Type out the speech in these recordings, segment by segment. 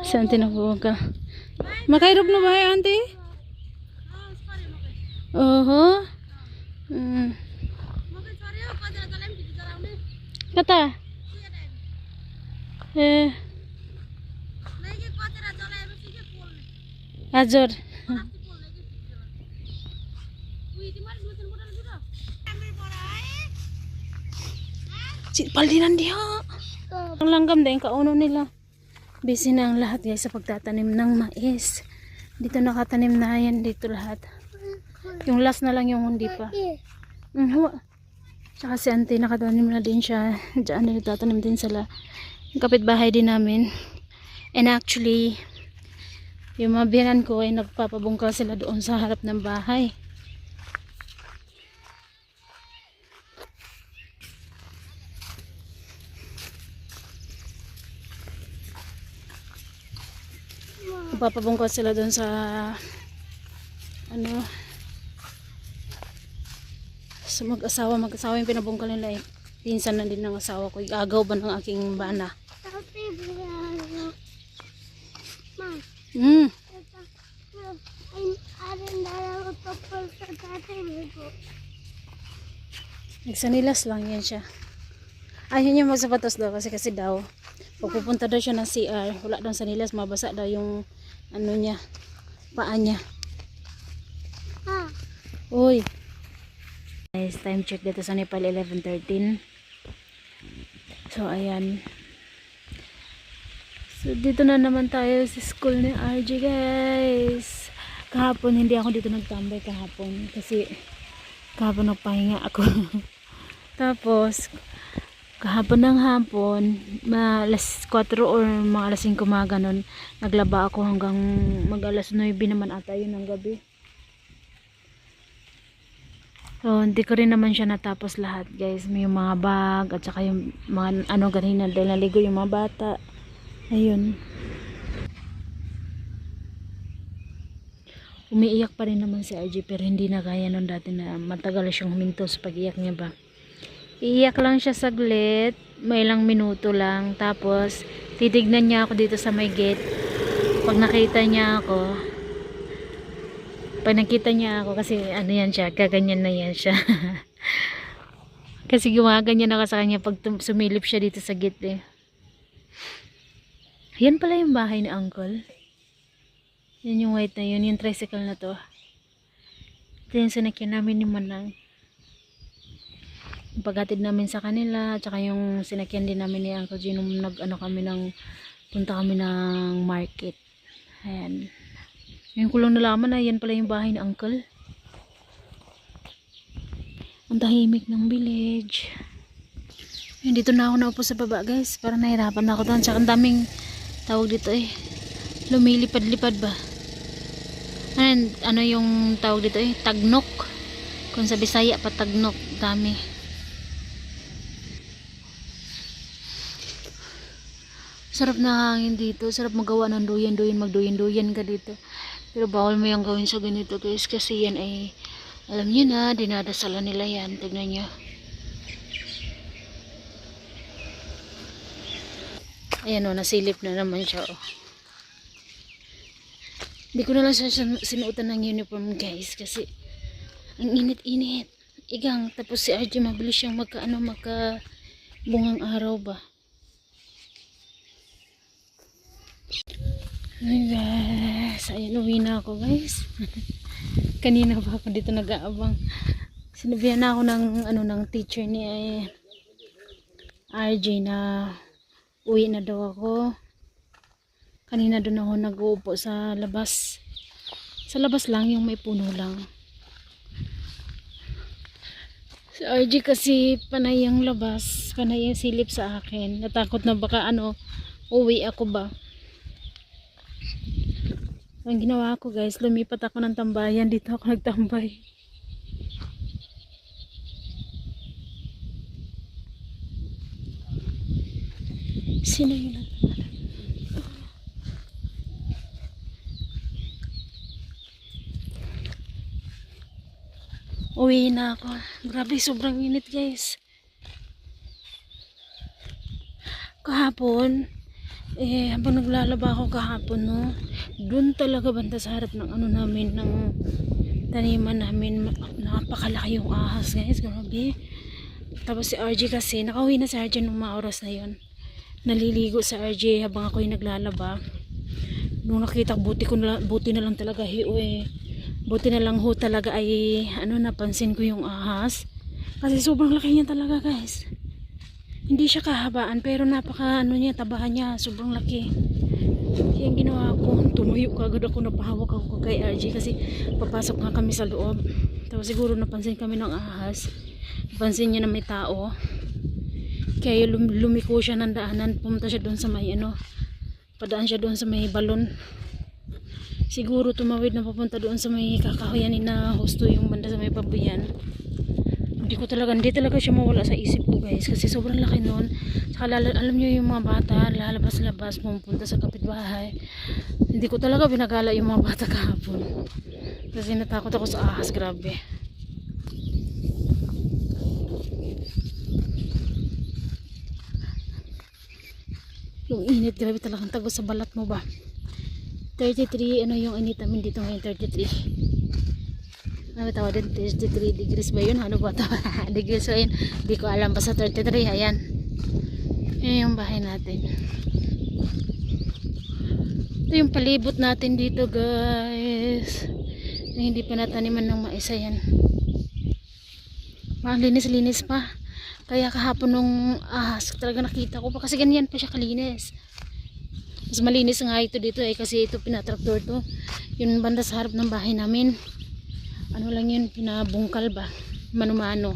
Saan tinabuhan ka? Makairog na ba auntie? Oho. Kata? Ajor. Paldinan diha. Ang langgam din kauno nila. Busy na ang lahat guys sa pagtatanim ng mais. Dito nakatanim na yan dito lahat. Yung last na lang yung hindi pa. Tsaka si auntie nakatanim na din siya. Diyan nagtatanim din sila. Yung kapitbahay din namin. And actually, yung mga biyanan ko ay nagpapabungkal sila doon sa harap ng bahay. Papabungkal sila doon sa ano sa mag-asawa yung pinabungkal nila eh. Pinsan na din ng asawa ko. Agaw ba ng aking bana? Nagsanilas lang yan siya. Ayun yung magsapatos daw kasi daw pag pupunta daw siya ng CR, wala daw sanilas, mabasa daw yung ano niya, paa niya. Uy. Guys, time check dito sa Nepal 11:13. So ayan. So dito na naman tayo sa school ni RJ guys. Kahapon hindi ako dito nagtambay kahapon kasi kahapon nagpahinga ako. Tapos kahapon ng hapon, alas 4 or mga alas 5 mga ganun, naglaba ako hanggang mag alas 9 naman ata yun ng gabi. So, hindi ko rin naman siya natapos lahat guys. May yung mga bag at saka yung mga ano ganina dahil naligo yung mga bata. Ayun. Umiiyak pa rin naman si RJ pero hindi na kaya nung dati na matagal siyang huminto sa pag-iyak niya ba. Iiyak lang siya saglit, may ilang minuto lang, tapos titignan niya ako dito sa may gate. Pag nakita niya ako, kasi ano yan siya, gaganyan na yan siya. Kasi gumaganyan ako sa kanya pag sumilip siya dito sa gate eh. Yan pala yung bahay ni Uncle. Yan yung white na yun, yung tricycle na to. Ito yung sinakyan namin ni Manang. Paghatid namin sa kanila, tsaka yung sinakyan din namin ni Uncle Gino, punta kami ng market. Ayan. Ngayon ko lang nalaman na yan pala yung bahay ni Uncle. Ang tahimik ng village. Ayan, dito na ako naupo sa baba guys, parang nahirapan na ako doon. Tsaka ang daming tawag dito eh, lumilipad-lipad ba. Ayan, ano yung tawag dito eh, tagnok. Kung sa Bisaya pa tagnok, dami. Sarap na hangin dito. Sarap magawa ng duyan-duyan. Magduyan-duyan ka dito. Pero bawal mo yung gawin sa ganito guys. Kasi yan ay, alam nyo na, dinadasalan nila yan. Tignan nyo. Ayan o, nasilip na naman siya o. Hindi ko na lang siya sinuotan ng uniform guys. Kasi, ang init-init. Igang, tapos si RJ mabilis siyang bungang araw ba. Ay guys, ayun, uwi na ako guys. Kanina pa ako dito nag-aabang. Sinabihan na ako ng teacher ni RJ na uwi na daw ako. Kanina doon ako nag-uupo sa labas. Sa labas lang, yung may puno lang. Si RJ kasi panay yung labas, panay yung silip sa akin. Natakot na baka uwi ako ba. Ang ginawa ko guys, lumipat ako ng tambayan. Dito ako nagtambay. Sino yun? Uwi na ako. Grabe, sobrang init guys. Kahapon, Eh, habang naglalaba ako kahapon, no, doon talaga banda sa harap ng ano namin, ng taniman namin, napakalaki yung ahas, guys, grabe. Tapos si RJ kasi, nakauwi na si RJ nung mga oras na yon. Naliligo sa RJ habang ako yung naglalaba. Nung nakita, buti na lang talaga, buti na lang ho talaga ay, ano, napansin ko yung ahas. Kasi sobrang laki niya talaga, guys. Hindi siya kahabaan pero napaka ano niya, tabahan niya, sobrang laki. Kaya yung ginawa ko, tumuyo kagad ako, napahawak ako kay RJ kasi papasok nga kami sa loob. Tapos siguro napansin kami ng ahas. Napansin niya na may tao. Kaya lumiko siya ng daanan, pumunta siya doon sa may ano, padaan siya doon sa may balon. Siguro tumawid na papunta doon sa may kakahuyan na husto yung banda sa may pabuyan. Hindi talaga siya mawala sa isip ko, guys, kasi sobrang laki nun. Saka alam nyo yung mga bata lalabas-labas pumunta sa kapitbahay, hindi ko talaga binagala yung mga bata kahapon kasi natakot ako sa ahas, grabe. Yung init, grabe talagang tagos sa balat mo ba. 33, ano yung init namin dito ngayon, 33. Ano tawag din, 33 degrees ba yun? Ano ba tawag? Degrees ba yun? Hindi ko alam, basta 33. Ayan, yan yung bahay natin. Ito yung palibot natin dito, guys, na hindi pa nataniman ng maisa. Yan, linis-linis pa. Kaya kahapon nung ahas talaga nakita ko pa, kasi ganyan pa siya kalinis. Mas malinis nga ito dito kasi ito pinatraktor to. Yung banda sa harap ng bahay namin, ano lang yun, pinabungkal ba, mano-mano.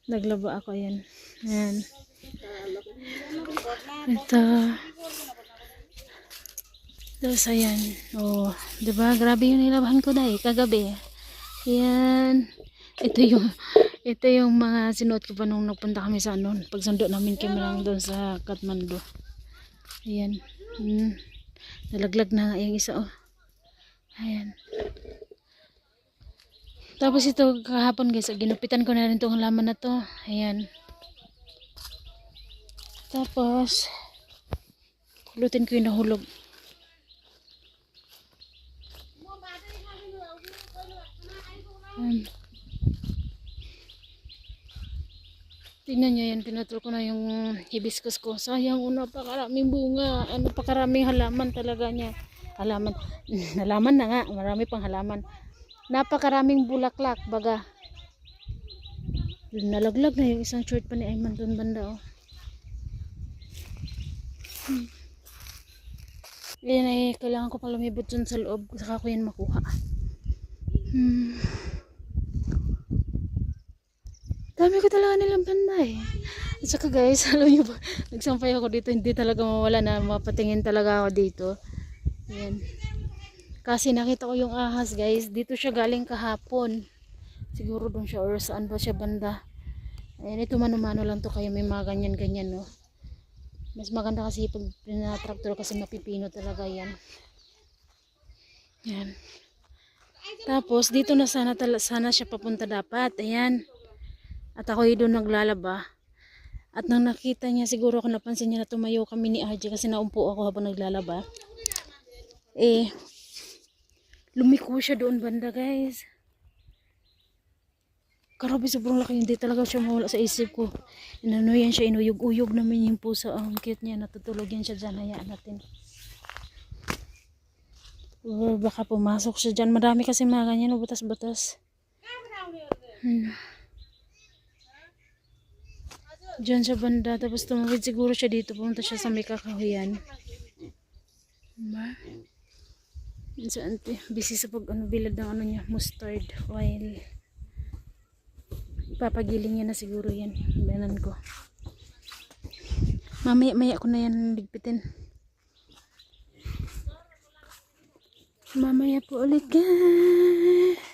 Naglaba ako, yan. Ayan. Ito. Tapos ayan. Oh, diba? Grabe yung nilabahan ko dahil kagabi. Ayan. Ito yung mga sinuot ko pa nung nagpunta kami sa ano, pagsando namin kami lang doon sa Kathmandu. Ayan. Nalaglag na nga yung isa, oh. Ayan. Tapos ito kahapon, guys, ginupitan ko na rin itong halaman na to. Ayan. Tapos lutin ko yung nahulog. Tingnan nyo yan, pinutol ko na yung hibiscus ko. Sayang, napakaraming bunga, napakaraming halaman talaga niya. Halaman na nga, marami pang halaman. Napakaraming bulaklak, baga. Nalaglag na yung isang short pa ni Ayman doon banda, oh. Yan ay kailangan ko pang lumibot dun sa loob, saka ko yan makuha. Dami ko talaga nilang banda eh. At saka, guys, alam nyo ba, nagsampay ako dito, hindi talaga mawala na mapatingin talaga ako dito. Ayan. Kasi nakita ko yung ahas, guys, dito siya galing kahapon. Siguro doon siya or saan ba siya banda. Ayan, ito mano-mano lang to, kaya may mga ganyan-ganyan, no. Mas maganda kasi pag pinatraktor kasi mapipino talaga yan. Ayan. Tapos dito na sana siya papunta dapat. Ayan. At ako doon naglalaba. At nang nakita niya, siguro ako napansin niya na tumayo kami ni RJ kasi naumpo ako habang naglalaba. Eh, lumiko siya doon banda, guys. Grabe, sobrang laki, hindi talaga siya mawala sa isip ko. Inano yan siya, inuyog-uyog namin yung pusa. Ang cute niya, natutulog yan siya dyan. Hayaan natin. Baka pumasok siya dyan. Marami kasi mga ganyan, butas-butas. Diyan sa banda, tapos tumawid siguro siya dito, pumunta siya sa may kakahuyan. Diba? Sa ante, busy sa pag bilad ng ano niya, mustard oil. Papagiling niya na siguro yan, banan ko. Mamaya ko na yan ligpitin. Mamaya po ulit, guys.